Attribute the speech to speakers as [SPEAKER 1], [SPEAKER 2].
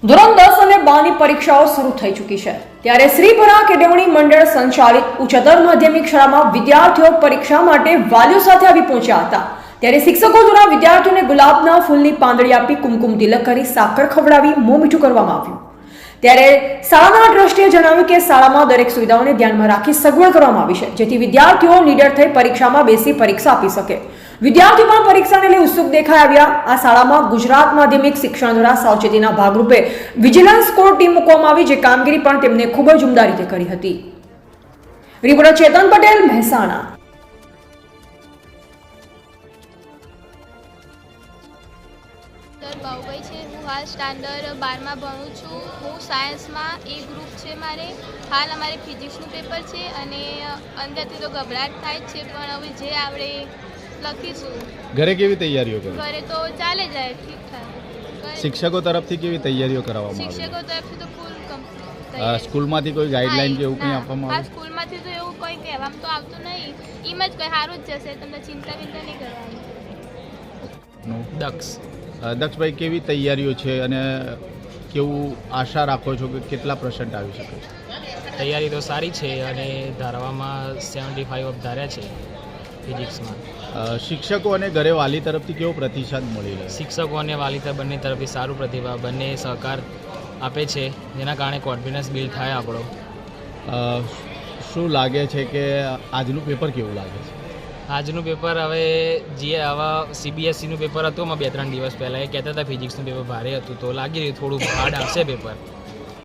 [SPEAKER 1] ધોરણ 10 અને 12ની પરીક્ષાઓ શરૂ થઈ ચૂકી છે ત્યારે શ્રીપરા કેળવણી મંડળ સંચાલિત ઉચ્ચતર માધ્યમિક શાળામાં વિદ્યાર્થીઓ પરીક્ષા માટે વાલીઓ સાથે આવી પહોંચ્યા હતા। ત્યારે શિક્ષકો દ્વારા વિદ્યાર્થીઓને ગુલાબના ફૂલની પાંદડી આપી કુમકુમ તિલક કરી સાકર ખવડાવી મોં મીઠું કરવામાં આવ્યું। ત્યારે શાળાના ટ્રસ્ટીએ જણાવ્યું કે શાળામાં દરેક સુવિધાઓને ધ્યાનમાં રાખી સગવડ કરવામાં આવી છે જેથી વિદ્યાર્થીઓ નિડર થઈ પરીક્ષામાં બેસી પરીક્ષા આપી શકે। વિદ્યાર્થીઓ પણ પરીક્ષાને લઈ ઉત્સુક દેખાઈ આવ્યા। આ શાળામાં ગુજરાત માધ્યમિક શિક્ષણ દ્વારા સાવચેતીના ભાગરૂપે વિજિલન્સ સ્કોર ટીમ મૂકવામાં આવી જે કામગીરી પણ તેમને ખૂબ જ ઉમદા રીતે કરી હતી। રિપોર્ટર ચેતન પટેલ, મહેસાણા।
[SPEAKER 2] બાઉભાઈ છે। હું હાલ સ્ટાન્ડર્ડ 12માં ભણું છું। હું સાયન્સમાં એ ગ્રુપ છે મારે। હાલ અમારે ફિઝિક્સનું પેપર છે અને અંદરથી તો ગભરાટ થાય જ છે પણ હવે જે આવડે લખીશું।
[SPEAKER 3] ઘરે કેવી તૈયારીઓ કરો?
[SPEAKER 2] ઘરે તો ચાલે જાય ઠીકઠાક।
[SPEAKER 3] શિક્ષકો તરફથી કેવી તૈયારીઓ કરાવવામાં આવે?
[SPEAKER 2] શિક્ષકો તરફથી તો ફૂલ કમ્પ્લીટ।
[SPEAKER 3] સ્કૂલમાંથી કોઈ ગાઈડલાઈન કે એવું કંઈ આપવામાં
[SPEAKER 2] હા,
[SPEAKER 3] આવે?
[SPEAKER 2] સ્કૂલમાંથી તો એવું કોઈ કહેવામાં તો આવતું નહીં। એમ જ કંઈ સારું જ જશે, તમને ચિંતા નહીં કરવાની।
[SPEAKER 3] દક્ષભાઈ, કેવી તૈયારીઓ છે અને કેવું આશા રાખો છો કે કેટલા % આવી શકે છે?
[SPEAKER 4] તૈયારી તો સારી છે અને ધારવામાં 75 ધાર્યા છે ફિઝિક્સમાં।
[SPEAKER 3] શિક્ષકો અને ઘરે વાલી તરફથી કેવો પ્રતિસાદ મળી રહ્યો?
[SPEAKER 4] શિક્ષકો અને વાલી બંને તરફથી સારું પ્રતિભાવ, બંને સહકાર આપે છે જેના કારણે કોન્ફિડન્સ બિલ્ડ થાય આપણો।
[SPEAKER 3] શું લાગે છે કે આજનું પેપર કેવું લાગે છે?
[SPEAKER 4] આજનું પેપર હવે CBSEનું પેપર હતું એમાં 2-3 દિવસ પહેલાં એ કહેતા હતા ફિઝિક્સનું પેપર ભારે હતું તો લાગી રહ્યું થોડું હાર્ડ આવશે પેપર।